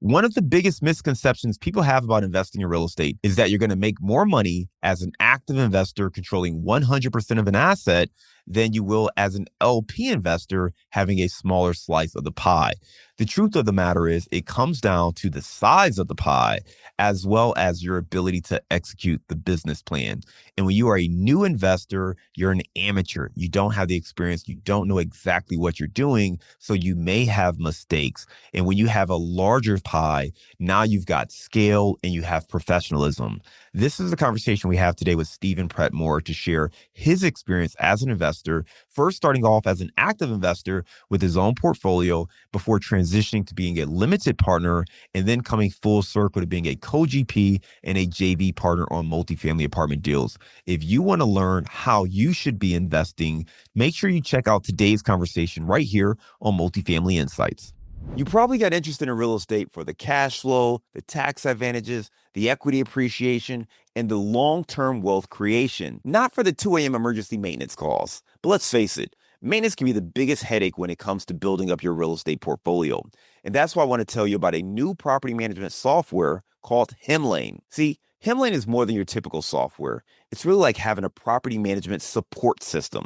One of the biggest misconceptions people have about investing in real estate is that you're going to make more money as an active investor controlling 100% of an asset than you will as an LP investor having a smaller slice of the pie. The truth of the matter is it comes down to the size of the pie as well as your ability to execute the business plan. And when you are a new investor, you're an amateur. You don't have the experience. You don't know exactly what you're doing. So you may have mistakes. And when you have a larger pie, now you've got scale and you have professionalism. This is the conversation we have today with Stephen Predmore to share his experience as an investor, first starting off as an active investor with his own portfolio before transitioning to being a limited partner and then coming full circle to being a co-GP and a JV partner on multifamily apartment deals. If you want to learn how you should be investing, make sure you check out today's conversation right here on Multifamily Insights. You probably got interested in real estate for the cash flow, the tax advantages, the equity appreciation, and the long-term wealth creation, not for the 2 a.m. emergency maintenance calls. But let's face it, maintenance can be the biggest headache when it comes to building up your real estate portfolio. And that's why I want to tell you about a new property management software called Hemlane. See, Hemlane is more than your typical software. It's really like having a property management support system.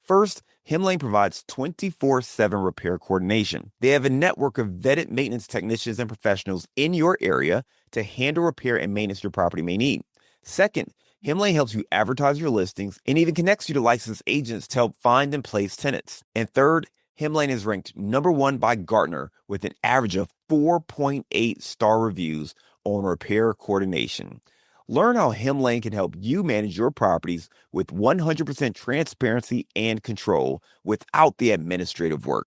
First, Hemlane provides 24/7 repair coordination. They have a network of vetted maintenance technicians and professionals in your area to handle repair and maintenance your property may need. Second, Hemlane helps you advertise your listings and even connects you to licensed agents to help find and place tenants. And third, Hemlane is ranked #1 by Gartner with an average of 4.8 star reviews on repair coordination. Learn how Hemlane can help you manage your properties with 100% transparency and control without the administrative work.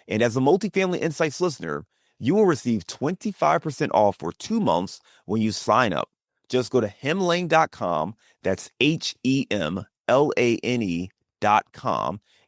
And as a Multifamily Insights listener, you will receive 25% off for 2 months when you sign up. Just go to hemlane.com, that's HEMLANE.com,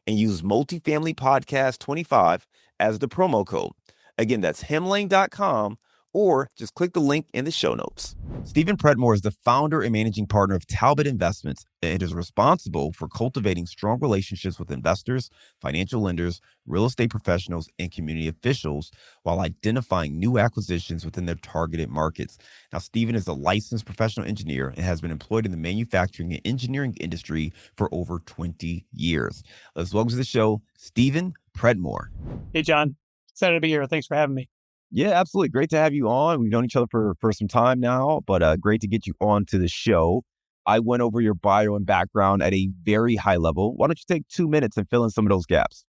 and use Multifamily Podcast 25 as the promo code. Again, that's hemlane.com, or just click the link in the show notes. Stephen Predmore is the founder and managing partner of Talbott Investments and is responsible for cultivating strong relationships with investors, financial lenders, real estate professionals, and community officials while identifying new acquisitions within their targeted markets. Now, Stephen is a licensed professional engineer and has been employed in the manufacturing and engineering industry for over 20 years. Let's welcome to the show, Stephen Predmore. Hey, John. Excited to be here. Thanks for having me. Yeah, absolutely. Great to have you on. We've known each other for some time now, but great to get you on to the show. I went over your bio and background at a very high level. Why don't you take 2 minutes and fill in some of those gaps?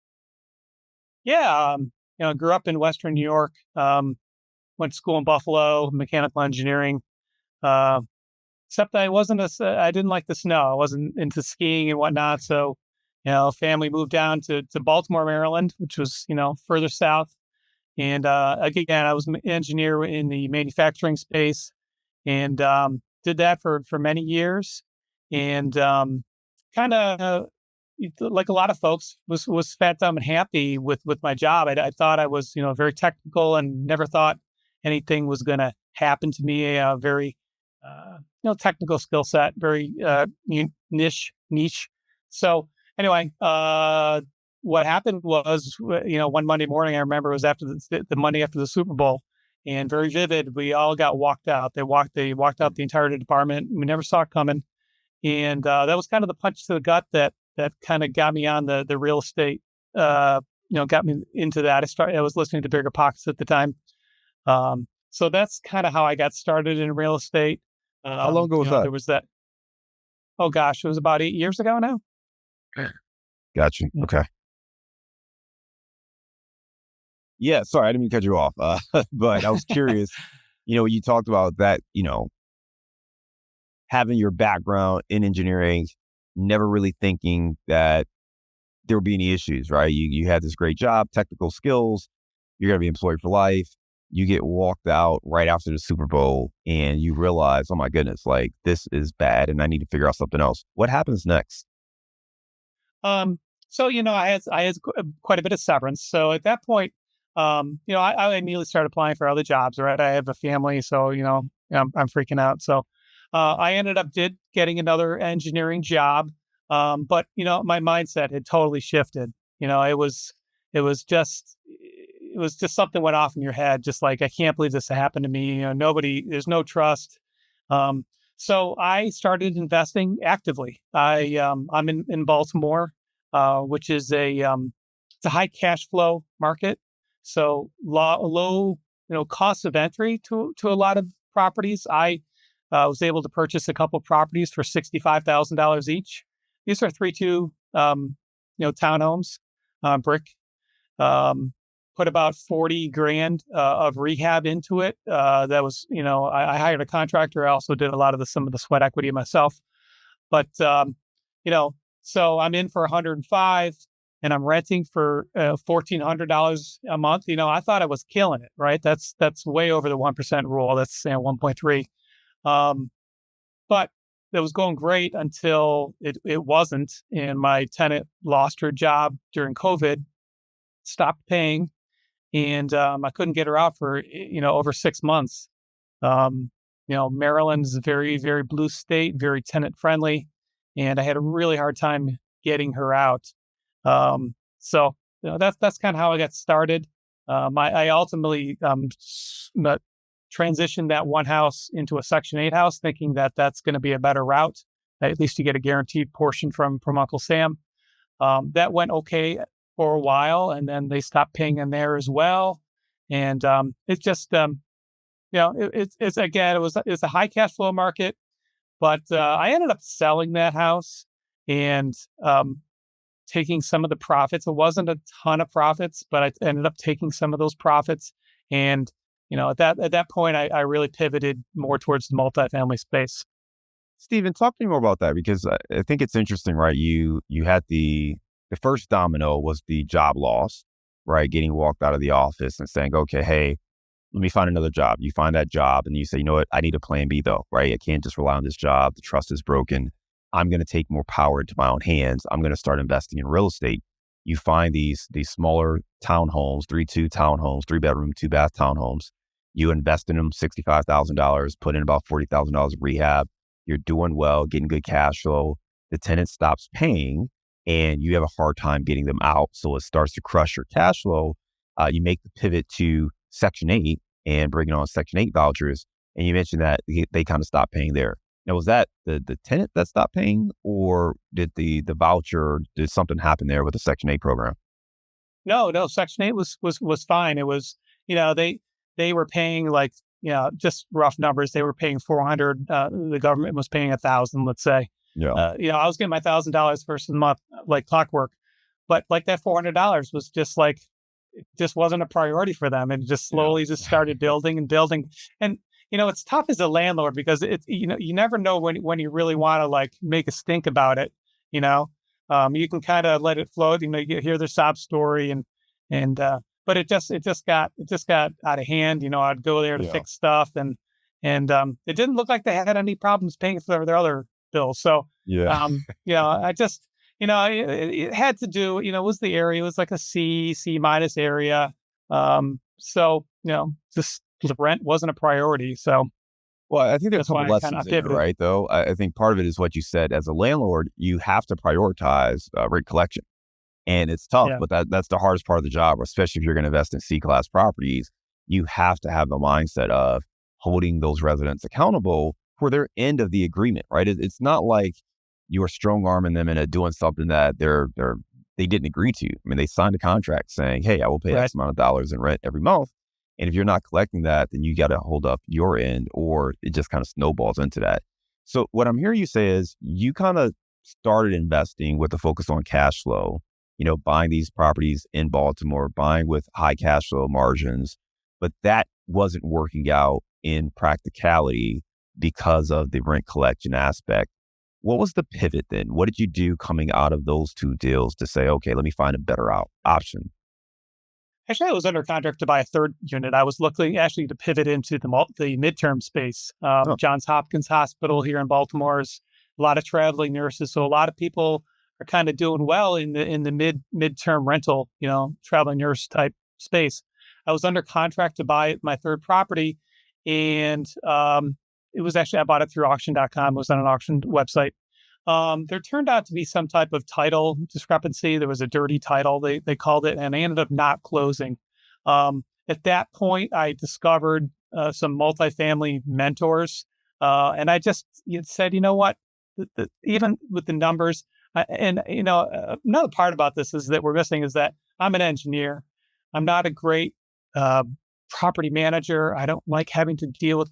Yeah, grew up in Western New York. Went to school in Buffalo, mechanical engineering. Except I I didn't like the snow. I wasn't into skiing and whatnot. So, family moved down to Baltimore, Maryland, which was, further south. And again, I was an engineer in the manufacturing space and did that for many years. And kind of like a lot of folks, was fat, dumb, and happy with my job. I thought I was, very technical and never thought anything was going to happen to me. A very, technical skill set, very niche. So anyway, what happened was, one Monday morning, I remember it was after the Monday after the Super Bowl, and very vivid. We all got walked out. They walked out the entire department. We never saw it coming, and that was kind of the punch to the gut that kind of got me on the real estate. Got me into that. I was listening to Bigger Pockets at the time, so that's kind of how I got started in real estate. How long ago was that? There was that. Oh gosh, it was about 8 years ago now. Gotcha. Yeah. Okay. Yeah, sorry, I didn't mean to cut you off, but I was curious, when you talked about that, having your background in engineering, never really thinking that there would be any issues, right? You had this great job, technical skills, you're going to be employed for life. You get walked out right after the Super Bowl and you realize, oh my goodness, like this is bad and I need to figure out something else. What happens next? So, I had quite a bit of severance. So at that point, I immediately started applying for other jobs, right? I have a family, so, I'm freaking out. So, I ended up getting another engineering job. But, my mindset had totally shifted. It was just it was just something went off in your head, just like, I can't believe this happened to me. There's no trust. Um, so I started investing actively. I'm in Baltimore, which is it's a high cash flow market. So low, cost of entry to a lot of properties. I was able to purchase a couple properties for $65,000 each. These are 3-2, townhomes, brick. Um, Put about 40 grand of rehab into it. That was, I hired a contractor. I also did a lot of some of the sweat equity myself. But, you know, so I'm in for 105 and I'm renting for $1,400 a month. I thought I was killing it, right? That's way over the 1% rule. That's 1.3. But it was going great until it wasn't. And my tenant lost her job during COVID, stopped paying, and I couldn't get her out for over 6 months. Maryland's a very, very blue state, very tenant friendly, and I had a really hard time getting her out. So that's kind of how I got started. I ultimately transitioned that one house into a Section 8 house, thinking that that's going to be a better route. At least you get a guaranteed portion from Uncle Sam. That went okay for a while, and then they stopped paying in there as well. And it's just, it's again, it's a high cash flow market. But I ended up selling that house and taking some of the profits. It wasn't a ton of profits, but I ended up taking some of those profits. And at that point, I really pivoted more towards the multifamily space. Stephen, talk to me more about that because I think it's interesting, right? You had the first domino was the job loss, right? Getting walked out of the office and saying, okay, hey, let me find another job. You find that job and you say, you know what? I need a plan B though, right? I can't just rely on this job. The trust is broken. I'm going to take more power into my own hands. I'm going to start investing in real estate. You find these smaller townhomes, 3-2 townhomes, 3-bedroom, 2-bath townhomes. You invest in them $65,000, put in about $40,000 of rehab. You're doing well, getting good cash flow. The tenant stops paying and you have a hard time getting them out. So it starts to crush your cash flow. You make the pivot to Section 8 and bringing on Section 8 vouchers. And you mentioned that they kind of stopped paying there. Now, was that the tenant that stopped paying, or did the voucher, did something happen there with the Section 8 program? No, Section 8 was fine. It was, they were paying like, just rough numbers. They were paying 400. The government was paying 1,000, let's say. Yeah. I was getting my $1,000 first month, like clockwork, but like that $400 was just like, it just wasn't a priority for them. And just slowly just started building and building. And, it's tough as a landlord because you never know when you really want to like make a stink about it. You can kind of let it float, you hear their sob story but it just got out of hand. I'd go there to fix stuff and it didn't look like they had any problems paying for their other bills. So, I just, it had to do, it was the area, it was like a C minus area. Just the rent wasn't a priority. So, well, I think there's a that's why couple I kind lessons of in there, pivoted. right? Though I think part of it is what you said. As a landlord, you have to prioritize rent collection. And it's tough, Yeah. but that's the hardest part of the job, especially if you're going to invest in C-class properties. You have to have the mindset of holding those residents accountable for their end of the agreement, right? It's not like you are strong arming them into doing something that they didn't agree to. I mean, they signed a contract saying, "Hey, I will pay Right. X amount of dollars in rent every month." And if you're not collecting that, then you got to hold up your end, or it just kind of snowballs into that. So what I'm hearing you say is you kind of started investing with a focus on cash flow, buying these properties in Baltimore, buying with high cash flow margins, but that wasn't working out in practicality because of the rent collection aspect. What was the pivot then? What did you do coming out of those two deals to say, okay, let me find a better option? Actually, I was under contract to buy a third unit. I was looking actually to pivot into the midterm space. Oh, Johns Hopkins Hospital here in Baltimore is a lot of traveling nurses, so a lot of people are kind of doing well in the midterm rental, traveling nurse type space. I was under contract to buy my third property, and it was actually I bought it through auction.com. It was on an auction website. There turned out to be some type of title discrepancy. There was a dirty title, they called it, and I ended up not closing. At that point, I discovered some multifamily mentors, and I just said, you know what, even with the numbers, and another part about this is that we're missing is that I'm an engineer. I'm not a great uh, property manager. I don't like having to deal with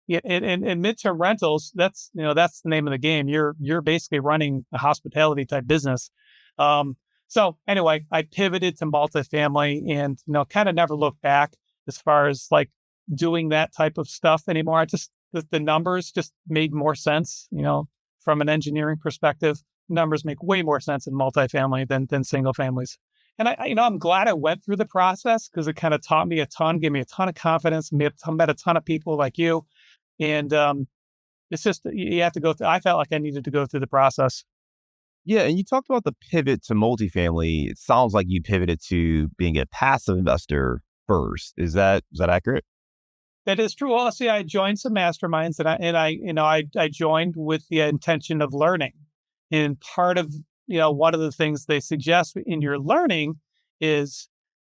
yeah, and midterm rentals, that's the name of the game. You're basically running a hospitality type business. So anyway, I pivoted to multifamily and kind of never looked back as far as like doing that type of stuff anymore. I just the numbers just made more sense, from an engineering perspective. Numbers make way more sense in multifamily than single families. And I'm glad I went through the process because it kind of taught me a ton, gave me a ton of confidence, met a ton of people like you and it's just you have to go through. I felt like I needed to go through the process. Yeah, and you talked about the pivot to multifamily. It sounds like you pivoted to being a passive investor first. Is that accurate? That is true. Honestly, I joined some masterminds, and I joined with the intention of learning. And part of one of the things they suggest in your learning is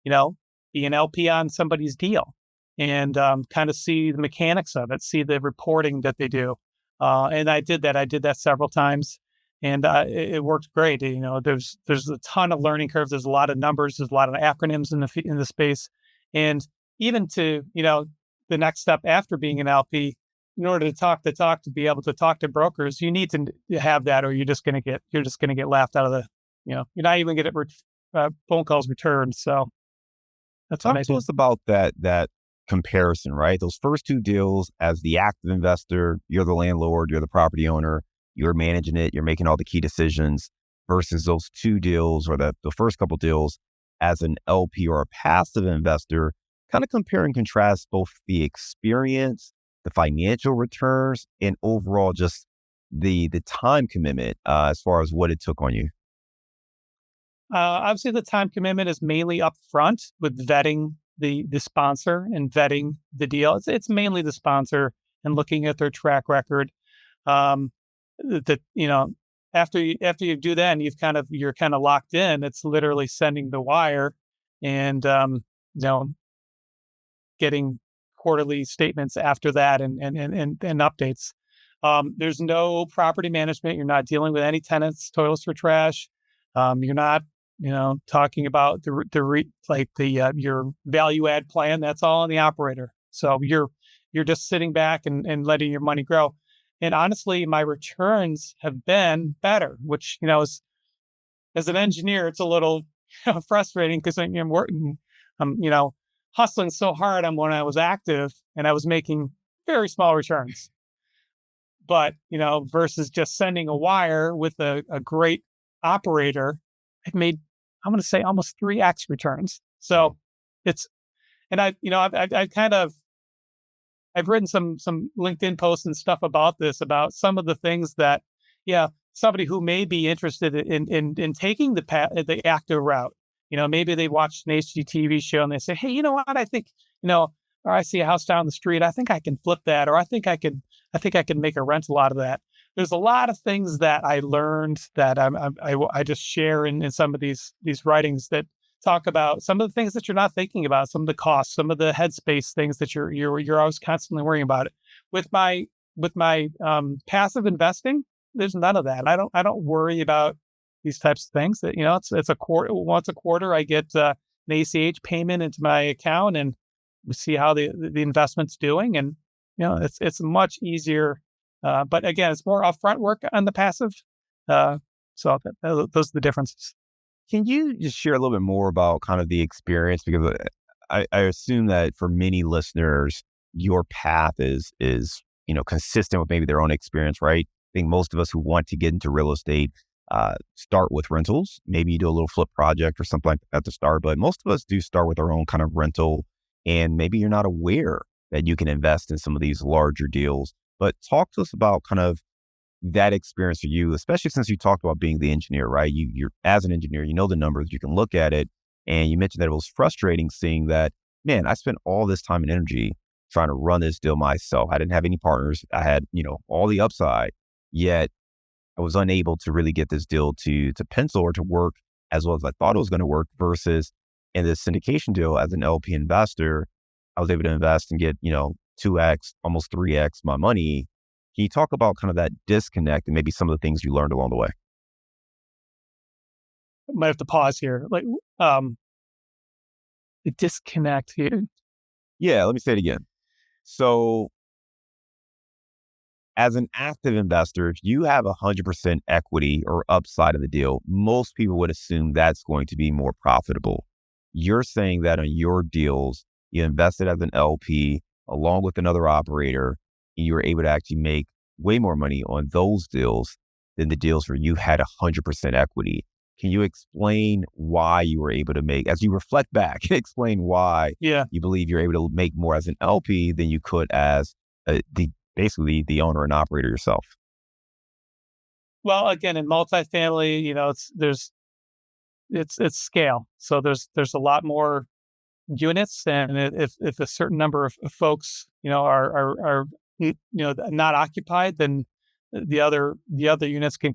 you know be an LP on somebody's deal and kind of see the mechanics of it, see the reporting that they do. And I did that. I did that several times, and it worked great. There's a ton of learning curves. There's a lot of numbers. There's a lot of acronyms in the space, and even to the next step after being an LP, in order to talk to be able to talk to brokers, you need to have that, or you're just gonna get laughed out of the, you're not even gonna get phone calls returned. So that's what Talk I to did. us about that comparison, right? Those first two deals as the active investor, you're the landlord, you're the property owner, you're managing it, you're making all the key decisions versus those two deals or the first couple deals as an LP or a passive investor, kind of compare and contrast both the experience, the financial returns, and overall just the time commitment as far as what it took on you. Obviously, the time commitment is mainly upfront with vetting the sponsor and vetting the deal. It's mainly the sponsor and looking at their track record. Um, that after you do that and you're kind of locked in. It's literally sending the wire and you know getting quarterly statements after that and updates. There's no property management. You're not dealing with any tenants, toilets or trash. You're not, talking about your value add plan. That's all on the operator. So you're just sitting back and letting your money grow. And honestly, my returns have been better, which as an engineer, it's a little frustrating because I'm working, hustling so hard on when I was active and I was making very small returns. But, versus just sending a wire with a great operator, I've made, I'm going to say almost 3x returns. Right. So it's, and I've kind of, I've written some LinkedIn posts and stuff about this, about some of the things that, yeah, somebody who may be interested in taking the active route. Maybe they watched an HGTV show and they say, hey, you know what? I think, or I see a house down the street. I think I can flip that, or I think I can make a rental out of that. There's a lot of things that I learned that I just share in some of these writings that talk about some of the things that you're not thinking about, some of the costs, some of the headspace things that you're always constantly worrying about it. With my passive investing, there's none of that. I don't worry about these types of things. That it's a quarter, once a quarter I get an ACH payment into my account and we see how the investment's doing, and it's much easier. But again, it's more upfront work on the passive. Uh, those are the differences. Can you just share a little bit more about kind of the experience? Because I assume that for many listeners, your path is consistent with maybe their own experience, right? I think most of us who want to get into real estate start with rentals. Maybe you do a little flip project or something like that to start, but most of us do start with our own kind of rental, and maybe you're not aware that you can invest in some of these larger deals. But talk to us about kind of that experience for you, especially since you talked about being the engineer, right? You're as an engineer, you know the numbers, you can look at it, and you mentioned that it was frustrating seeing that, man, I spent all this time and energy trying to run this deal myself. I didn't have any partners. I had, all the upside, yet I was unable to really get this deal to pencil or to work as well as I thought it was going to work versus In the syndication deal, as an LP investor, I was able to invest and get, 2x, almost 3x my money. Can you talk about kind of that disconnect and maybe some of the things you learned along the way? I might have to pause here. The disconnect here. Yeah, let me say it again. So, as an active investor, if you have 100% equity or upside of the deal, most people would assume that's going to be more profitable. You're saying that on your deals, you invested as an LP along with another operator, and you were able to actually make way more money on those deals than the deals where you had 100% equity. Can you explain why you were able to make, as you reflect back, explain why Yeah. you believe you're able to make more as an LP than you could as the basically the owner and operator yourself? Well, again, in multifamily, it's scale. So there's a lot more units, and if a certain number of folks, are not occupied, then the other units can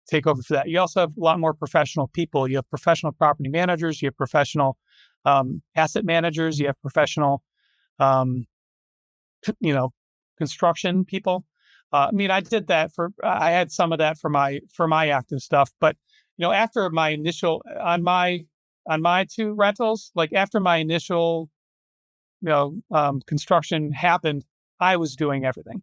take over for that. You also have a lot more professional people. You have professional property managers. You have professional asset managers. You have professional um, you know, construction people. I had some of that for my active stuff, but after my initial on my two rentals, like after my initial construction happened, I was doing everything.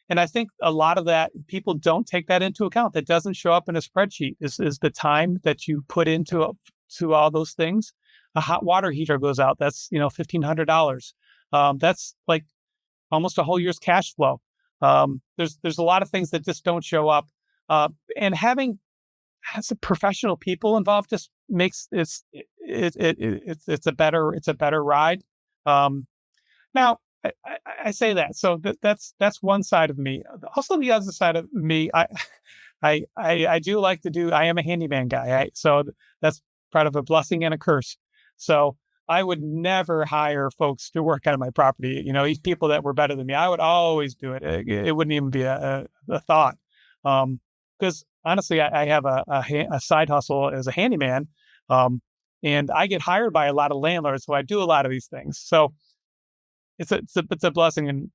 And I think a lot of that people don't take that into account. That doesn't show up in a spreadsheet. Is the time that you put to all those things. A hot water heater goes out. That's $1,500. That's like almost a whole year's cash flow. There's a lot of things that just don't show up. And having some professional people involved just makes it's a better ride. Um, Now, I say that, so that's one side of me. Also, the other side of me, I do like to do. I am a handyman guy, so that's part of a blessing and a curse. So I would never hire folks to work on my property. These people that were better than me, I would always do it. It wouldn't even be a thought. Because honestly, I have a side hustle as a handyman, um, and I get hired by a lot of landlords, so I do a lot of these things. So it's a blessing.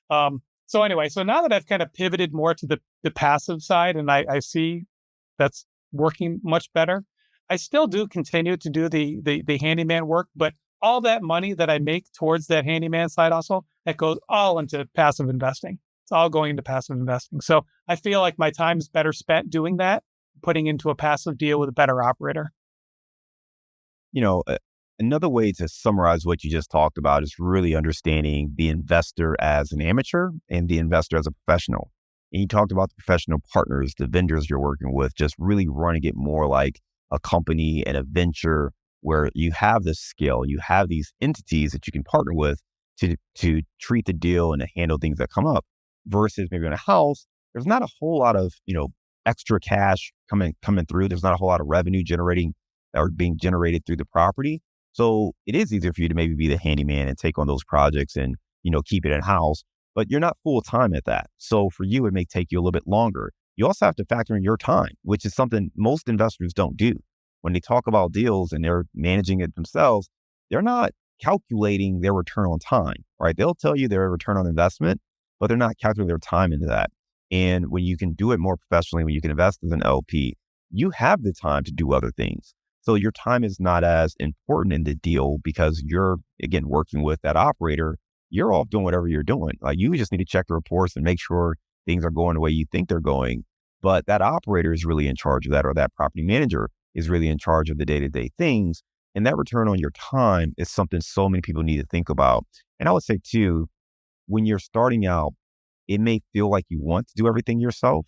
So anyway, so now that I've kind of pivoted more to the passive side, and I see that's working much better. I still do continue to do the handyman work, but all that money that I make towards that handyman side hustle, that goes all into passive investing. It's all going into passive investing. So I feel like my time is better spent doing that, putting into a passive deal with a better operator. You know, uh, Another way to summarize what you just talked about is really understanding the investor as an amateur and the investor as a professional. And you talked about the professional partners, the vendors you're working with, just really running it more like a company and a venture where you have this skill, you have these entities that you can partner with to treat the deal and to handle things that come up. Versus maybe in a house, there's not a whole lot of extra cash coming through. There's not a whole lot of revenue generating or being generated through the property. So it is easier for you to maybe be the handyman and take on those projects and, keep it in house, but you're not full time at that. So for you, it may take you a little bit longer. You also have to factor in your time, which is something most investors don't do. When they talk about deals and they're managing it themselves, they're not calculating their return on time, right? They'll tell you their return on investment, but they're not calculating their time into that. And when you can do it more professionally, when you can invest as an LP, you have the time to do other things. So your time is not as important in the deal because you're, again, working with that operator. You're off doing whatever you're doing. Like you just need to check the reports and make sure things are going the way you think they're going. But that operator is really in charge of that, or that property manager is really in charge of the day-to-day things. And that return on your time is something so many people need to think about. And I would say too, when you're starting out, it may feel like you want to do everything yourself,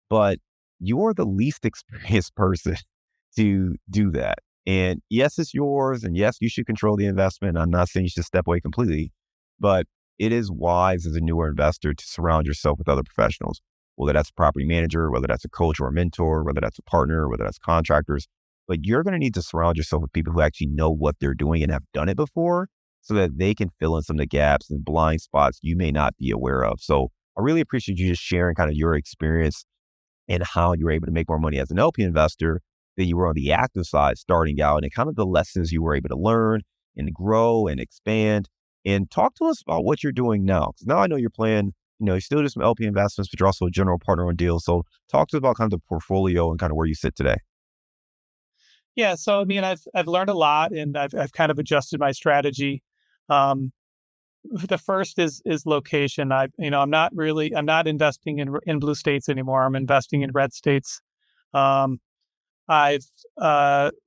but you're the least experienced person to do that. And yes, it's yours. And yes, you should control the investment. I'm not saying you should step away completely, but it is wise as a newer investor to surround yourself with other professionals, whether that's a property manager, whether that's a coach or a mentor, whether that's a partner, whether that's contractors. But you're going to need to surround yourself with people who actually know what they're doing and have done it before so that they can fill in some of the gaps and blind spots you may not be aware of. So I really appreciate you just sharing kind of your experience and how you were able to make more money as an LP investor. than you were on the active side starting out, and kind of the lessons you were able to learn and grow and expand. And talk to us about what you're doing now. Because now I know you're playing, you still do some LP investments, but you're also a general partner on deals. So talk to us about kind of the portfolio and kind of where you sit today. Yeah, so I mean, I've learned a lot, and I've kind of adjusted my strategy. Um, the first is location. I'm not investing in blue states anymore. I'm investing in red states. Um, I've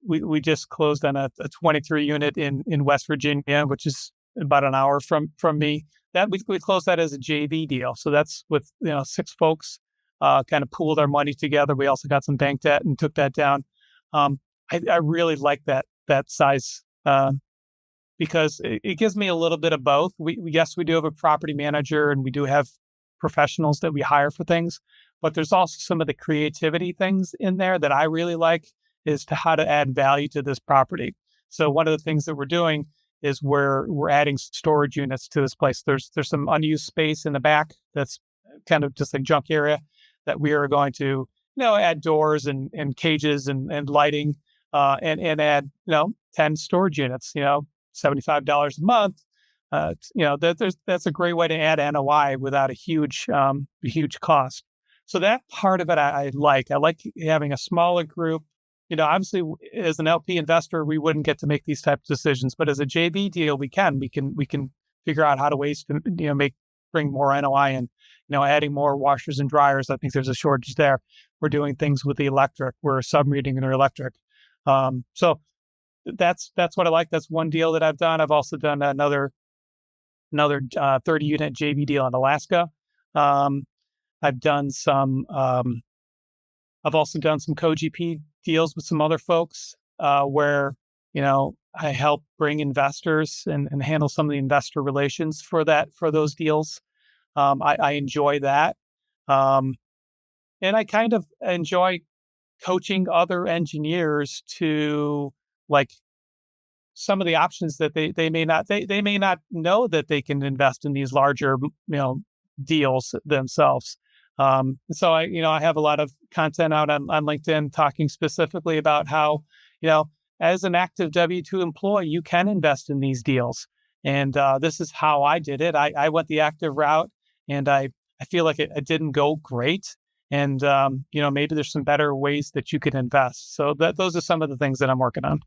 we just closed on a 23 unit in West Virginia, which is about an hour from me. That we closed that as a JV deal. So that's with six folks, kind of pooled our money together. We also got some bank debt and took that down. Um, I really like that size. Because it gives me a little bit of both. Yes, we do have a property manager and we do have professionals that we hire for things, but there's also some of the creativity things in there that I really like as to how to add value to this property. So one of the things that we're doing is we're adding storage units to this place. There's some unused space in the back that's kind of just like junk area that we are going to add doors and cages and lighting, and add 10 storage units. $75 a month. That's a great way to add NOI without a huge cost. So that part of it I like. I like having a smaller group. Obviously, as an LP investor, we wouldn't get to make these types of decisions, but as a JV deal, we can figure out how to ways to bring more NOI in. Adding more washers and dryers. I think there's a shortage there. We're doing things with the electric. We're submeting their electric. So that's what I like. That's one deal that I've done. I've also done another 30 unit JV deal in Alaska. I've done some. I've also done some co-GP deals with some other folks, where I help bring investors and handle some of the investor relations for those deals. I enjoy that, and I kind of enjoy coaching other engineers to like some of the options that they may not know that they can invest in these larger deals themselves. So I have a lot of content out on LinkedIn talking specifically about how as an active W-2 employee you can invest in these deals, and this is how I did it. I went the active route, and I feel like it didn't go great. And maybe there's some better ways that you could invest. So those are some of the things that I'm working on.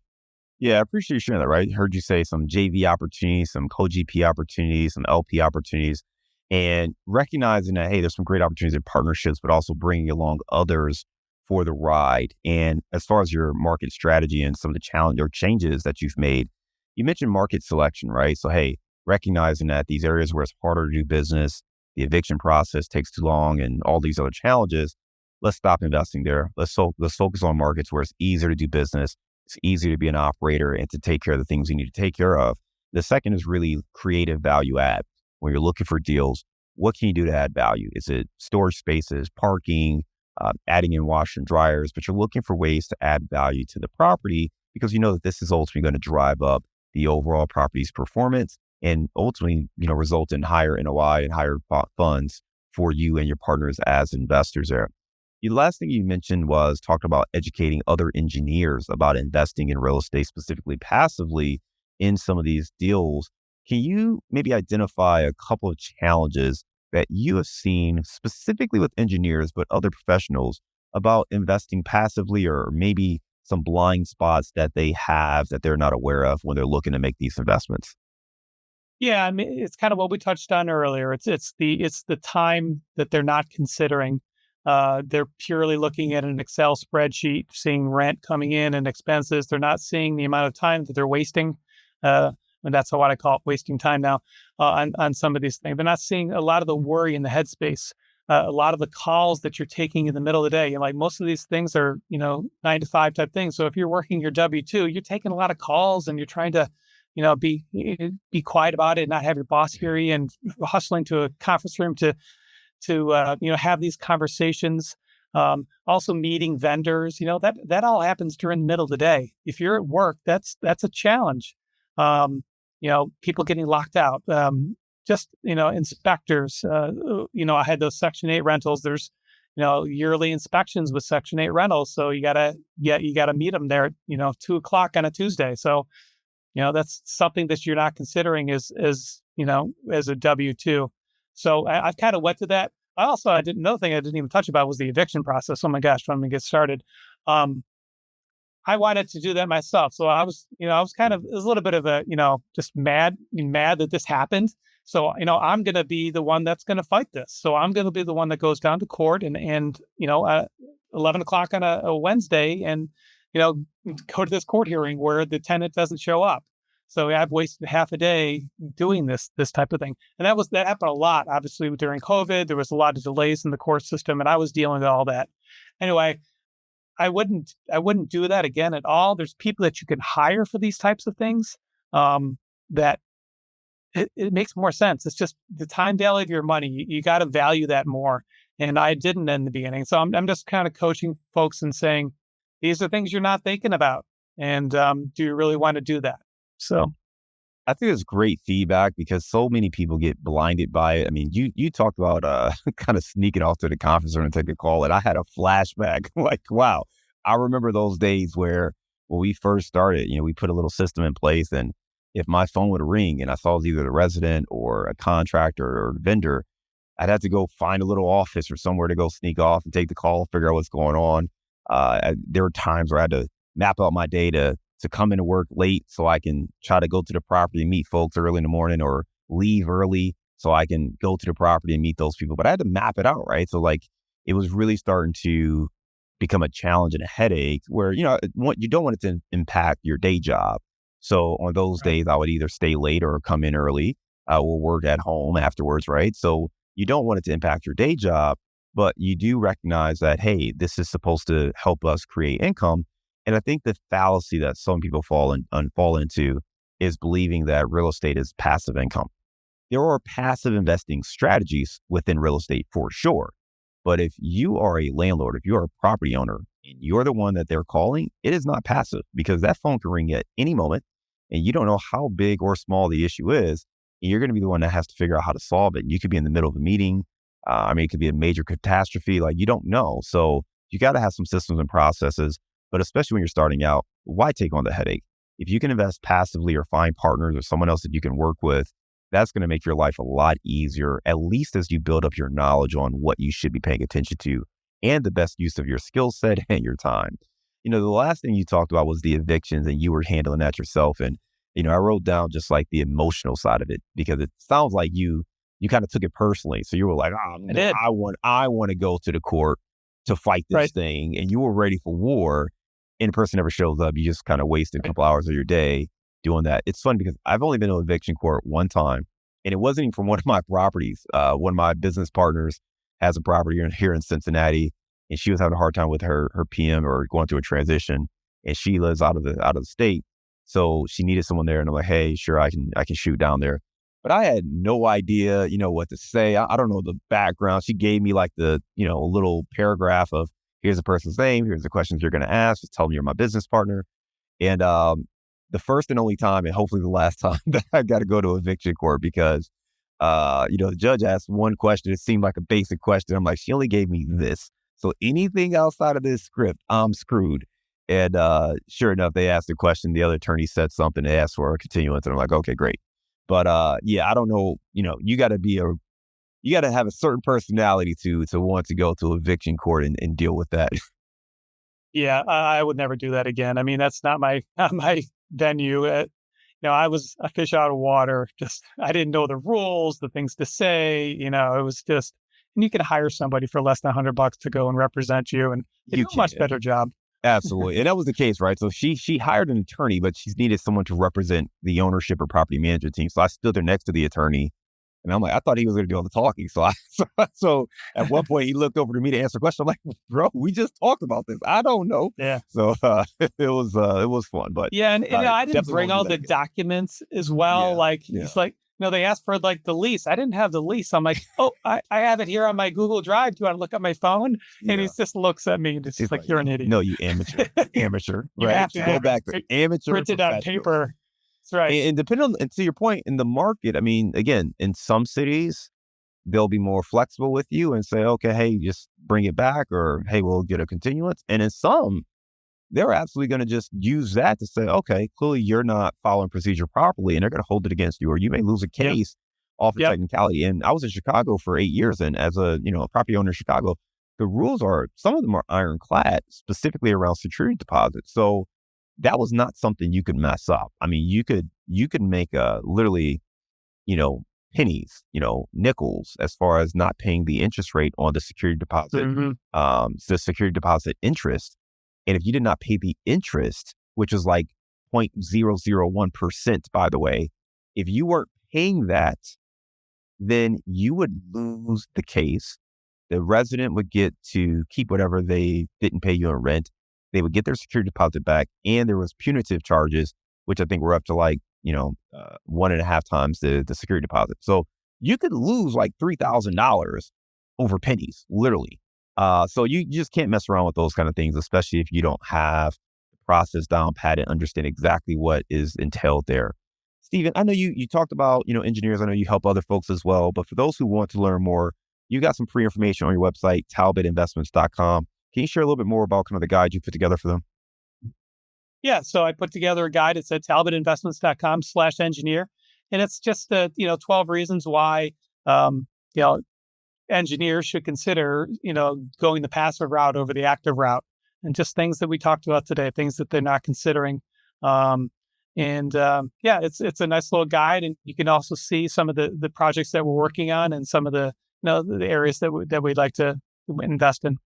Yeah, I appreciate you sharing that, right? Heard you say some JV opportunities, some co-GP opportunities, some LP opportunities, and recognizing that, hey, there's some great opportunities in partnerships, but also bringing along others for the ride. And as far as your market strategy and some of the challenge or changes that you've made, you mentioned market selection, right? So, hey, recognizing that these areas where it's harder to do business, the eviction process takes too long, and all these other challenges, let's stop investing there. Let's focus on markets where it's easier to do business, it's easier to be an operator and to take care of the things you need to take care of. The second is really creative value add. When you're looking for deals, what can you do to add value? Is it storage spaces, parking, adding in washer and dryers? But you're looking for ways to add value to the property because you know that this is ultimately going to drive up the overall property's performance and ultimately, result in higher NOI and higher funds for you and your partners as investors there. The last thing you mentioned was talked about educating other engineers about investing in real estate, specifically passively in some of these deals. Can you maybe identify a couple of challenges that you have seen specifically with engineers, but other professionals about investing passively, or maybe some blind spots that they have that they're not aware of when they're looking to make these investments? Yeah, I mean, it's kind of what we touched on earlier. It's the time that they're not considering. They're purely looking at an Excel spreadsheet, seeing rent coming in and expenses. They're not seeing the amount of time that they're wasting. And that's what I call it, wasting time now, on some of these things. They're not seeing a lot of the worry in the headspace. A lot of the calls that you're taking in the middle of the day. Like most of these things are, 9 to 5 type things. So if you're working your W-2, you're taking a lot of calls and you're trying to, be quiet about it, not have your boss hear you, and hustling to a conference room to have these conversations. Also meeting vendors, that all happens during the middle of the day. If you're at work, that's a challenge. People getting locked out. Inspectors. I had those Section 8 rentals. There's yearly inspections with Section 8 rentals. So you gotta meet them there, 2 o'clock on a Tuesday. So, that's something that you're not considering as a W-2. So I've kind of went to that. Another thing I didn't even touch about was the eviction process. Oh my gosh, when we get started. Um, I wanted to do that myself. So I was kind of, it was a little bit of a, just mad that this happened. So, I'm going to be the one that's going to fight this. So I'm going to be the one that goes down to court and 11 o'clock on a Wednesday and, you know, go to this court hearing where the tenant doesn't show up. So I've wasted half a day doing this type of thing. And that happened a lot. Obviously during COVID, there was a lot of delays in the court system and I was dealing with all that. Anyway, I wouldn't do that again at all. There's people that you can hire for these types of things. That it makes more sense. It's just the time value of your money. You got to value that more. And I didn't in the beginning. So I'm just kind of coaching folks and saying, these are things you're not thinking about. And do you really want to do that? So I think it's great feedback because so many people get blinded by it. I mean, you talked about kind of sneaking off to the conference room and take a call, and I had a flashback. Like, wow, I remember those days where when we first started, we put a little system in place, and if my phone would ring and I saw it was either the resident or a contractor or a vendor, I'd have to go find a little office or somewhere to go sneak off and take the call, figure out what's going on. There were times where I had to map out my day to come into work late so I can try to go to the property and meet folks early in the morning or leave early so I can go to the property and meet those people. But I had to map it out, right? So like it was really starting to become a challenge and a headache where, you don't want it to impact your day job. So on those right. days, I would either stay late or come in early or work at home afterwards, right? So you don't want it to impact your day job, but you do recognize that, hey, this is supposed to help us create income. And I think the fallacy that some people fall into is believing that real estate is passive income. There are passive investing strategies within real estate for sure. But if you are a landlord, if you're a property owner and you're the one that they're calling, it is not passive because that phone can ring at any moment and you don't know how big or small the issue is. And you're going to be the one that has to figure out how to solve it. You could be in the middle of a meeting. It could be a major catastrophe. Like you don't know. So you got to have some systems and processes. But especially when you're starting out, why take on the headache? If you can invest passively or find partners or someone else that you can work with, that's going to make your life a lot easier, at least as you build up your knowledge on what you should be paying attention to and the best use of your skill set and your time. The last thing you talked about was the evictions and you were handling that yourself. And, I wrote down just like the emotional side of it because it sounds like you kind of took it personally. So you were like, oh, I did. I want to go to the court to fight this Right. thing. And you were ready for war. And the person never shows up. You just kind of wasted a couple hours of your day doing that. It's fun because I've only been to eviction court one time, and it wasn't even from one of my properties. One of my business partners has a property here in Cincinnati, and she was having a hard time with her PM or going through a transition, and she lives out of the state, so she needed someone there. And I'm like, hey, sure, I can shoot down there, but I had no idea, what to say. I don't know the background. She gave me like the a little paragraph of, here's the person's name. Here's the questions you're going to ask. Just tell them you're my business partner. And the first and only time, and hopefully the last time that I got to go to eviction court because, the judge asked one question. It seemed like a basic question. I'm like, she only gave me this. So anything outside of this script, I'm screwed. And sure enough, they asked the question. The other attorney said something. They asked for a continuance. And I'm like, okay, great. But yeah, I don't know. You got to have a certain personality to want to go to eviction court and deal with that. Yeah, I would never do that again. I mean, that's not my venue. I was a fish out of water. Just I didn't know the rules, the things to say. It was just, and you can hire somebody for less than $100 to go and represent you, and they You do a much can. better job. Absolutely. And that was the case, right? So she hired an attorney, but she's needed someone to represent the ownership or property management team. So I stood there next to the attorney. And I'm like, I thought he was going to do all the talking. So at one point he looked over to me to answer a question. I'm like, bro, we just talked about this. I don't know. Yeah. So it was fun, but Yeah, and I didn't definitely bring won't do all that the again. documents as well. Yeah. Like Yeah. he's like, they asked for like the lease. I didn't have the lease. I'm like, oh, I have it here on my Google Drive. Do you want to look at my phone? And he just looks at me and it's He's like, you're an idiot. No, you amateur. Amateur. You Right. have to Go have back to it amateur printed on professional. paper. That's right. And depending on, and to your point, in the market, I mean, again, in some cities, they'll be more flexible with you and say, okay, hey, just bring it back, or hey, we'll get a continuance. And in some, they're absolutely going to just use that to say, okay, clearly you're not following procedure properly, and they're going to hold it against you, or you may lose a Yep. case off a Yep. technicality. And I was in Chicago for 8 years, and as a a property owner in Chicago, the rules are, some of them are ironclad, specifically around security deposits. So that was not something you could mess up. I mean, you could make literally, you know, pennies, nickels, as far as not paying the interest rate on the security deposit, Hmm. the security deposit interest. And if you did not pay the interest, which is like 0.001%, by the way, if you weren't paying that, then you would lose the case. The resident would get to keep whatever they didn't pay you in rent. They would get their security deposit back, and there was punitive charges, which I think were up to like, 1.5 times the security deposit. So you could lose like $3,000 over pennies, literally. So you just can't mess around with those kind of things, especially if you don't have the process down pat and understand exactly what is entailed there. Stephen, I know you talked about, engineers. I know you help other folks as well. But for those who want to learn more, you got some free information on your website, talbottinvestments.com. Can you share a little bit more about kind of the guide you put together for them? Yeah. So I put together a guide. It's at talbottinvestments.com/engineer. And it's just, 12 reasons why, you know, engineers should consider, going the passive route over the active route, and just things that we talked about today, things that they're not considering. Um, yeah, it's a nice little guide, and you can also see some of the projects that we're working on, and some of the areas that we'd like to invest in.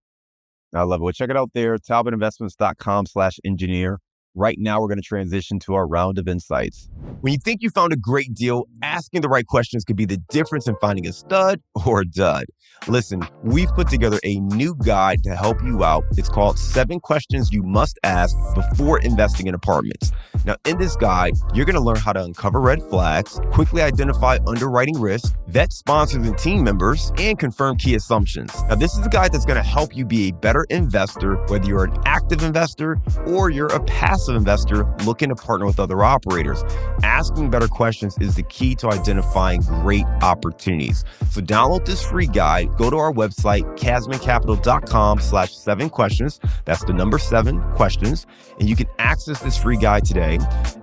I love it. Well, check it out there, talbottinvestments.com/engineer. Right now, we're going to transition to our round of insights. When you think you found a great deal, asking the right questions could be the difference in finding a stud or a dud. Listen, we've put together a new guide to help you out. It's called 7 Questions You Must Ask Before Investing in Apartments. Now, in this guide, you're going to learn how to uncover red flags, quickly identify underwriting risk, vet sponsors and team members, and confirm key assumptions. Now, this is a guide that's going to help you be a better investor, whether you're an active investor or you're a passive investor looking to partner with other operators. Asking better questions is the key to identifying great opportunities. So download this free guide. Go to our website, casmoncapital.com/7questions. That's the number 7 questions. And you can access this free guide today.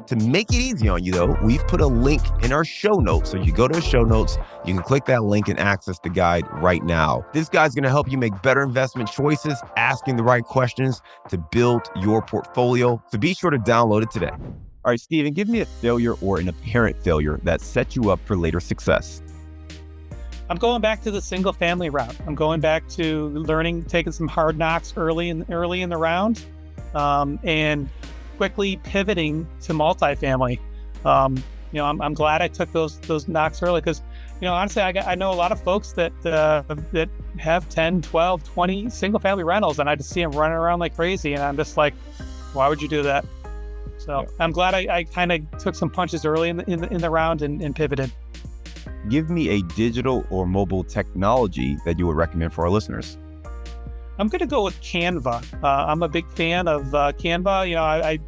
To make it easy on you, though, we've put a link in our show notes. So you go to the show notes, you can click that link and access the guide right now. This guide's going to help you make better investment choices, asking the right questions to build your portfolio. So be sure to download it today. All right, Stephen, give me a failure or an apparent failure that set you up for later success. I'm going back to the single family route. I'm going back to learning, taking some hard knocks early in the round, and quickly pivoting to multifamily. I'm glad I took those knocks early, because, honestly, I know a lot of folks that have 10, 12, 20 single family rentals, and I just see them running around like crazy, and I'm just like, why would you do that? So I'm glad I kind of took some punches early in the round and pivoted. Give me a digital or mobile technology that you would recommend for our listeners. I'm going to go with Canva. I'm a big fan of Canva.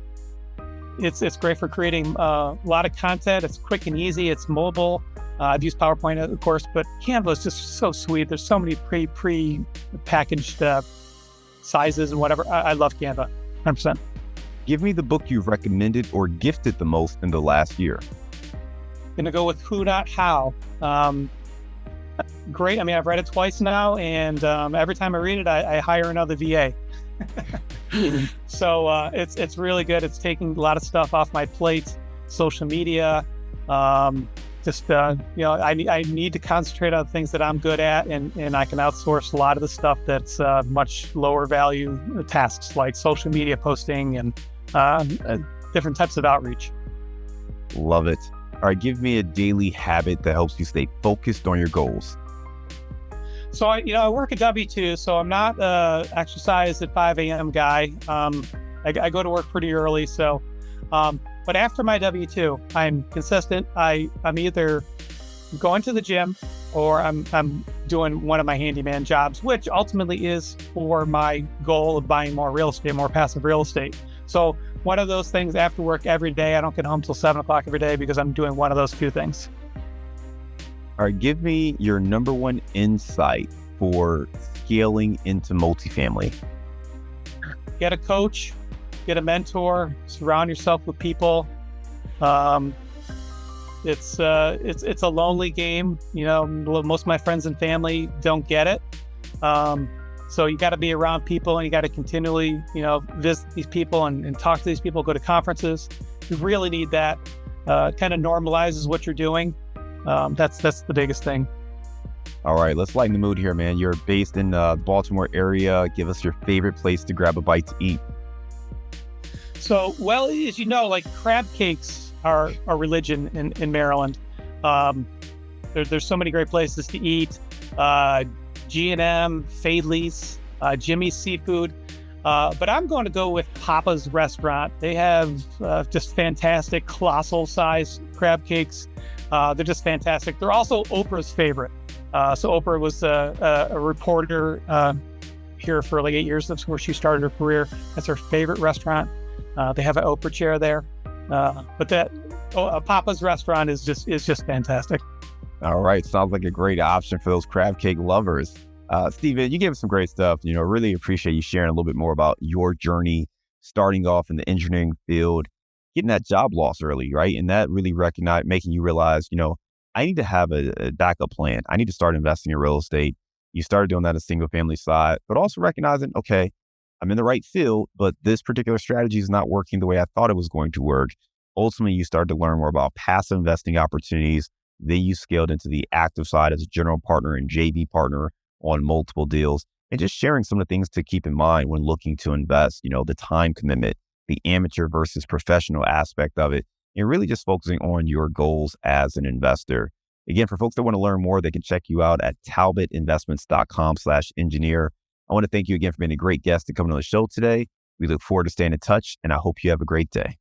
It's great for creating a lot of content. It's quick and easy. It's mobile. I've used PowerPoint, of course, but Canva is just so sweet. There's so many pre-packaged sizes and whatever. I love Canva, 100%. Give me the book you've recommended or gifted the most in the last year. Going to go with Who Not How. Great. I mean, I've read it twice now, and every time I read it, I hire another VA. So it's really good. It's taking a lot of stuff off my plate. Social media. I need to concentrate on things that I'm good at, and I can outsource a lot of the stuff that's much lower value tasks, like social media posting and different types of outreach. Love it. All right, give me a daily habit that helps you stay focused on your goals. So I work a W-2, so I'm not exercise at 5 a.m. guy. I go to work pretty early, so but after my W-2, I'm consistent. I'm either going to the gym, or I'm doing one of my handyman jobs, which ultimately is for my goal of buying more real estate, more passive real estate. So one of those things after work every day. I don't get home till 7 o'clock every day because I'm doing one of those 2 things. All right, give me your number one insight for scaling into multifamily. Get a coach, get a mentor, surround yourself with people. Um, it's a lonely game. Most of my friends and family don't get it. So you got to be around people, and you got to continually, visit these people and talk to these people, go to conferences. You really need that. Kind of normalizes what you're doing. That's the biggest thing. All right, let's lighten the mood here, man. You're based in the Baltimore area. Give us your favorite place to grab a bite to eat. So, well, as you know, like crab cakes are a religion in Maryland. There's so many great places to eat. G&M, Fadley's, Jimmy's Seafood. But I'm going to go with Papa's Restaurant. They have just fantastic, colossal size crab cakes. They're just fantastic. They're also Oprah's favorite. So Oprah was a reporter here for like 8 years. That's where she started her career. That's her favorite restaurant. They have an Oprah chair there. But Papa's Restaurant is just fantastic. All right, sounds like a great option for those crab cake lovers. Steven, you gave us some great stuff. Really appreciate you sharing a little bit more about your journey, starting off in the engineering field, getting that job loss early, right? And that really making you realize, I need to have a backup plan. I need to start investing in real estate. You started doing that on the single family side, but also recognizing, okay, I'm in the right field, but this particular strategy is not working the way I thought it was going to work. Ultimately, you started to learn more about passive investing opportunities. Then you scaled into the active side as a general partner and JV partner on multiple deals, and just sharing some of the things to keep in mind when looking to invest, the time commitment, the amateur versus professional aspect of it, and really just focusing on your goals as an investor. Again, for folks that want to learn more, they can check you out at talbottinvestments.com/engineer. I want to thank you again for being a great guest and coming on the show today. We look forward to staying in touch, and I hope you have a great day.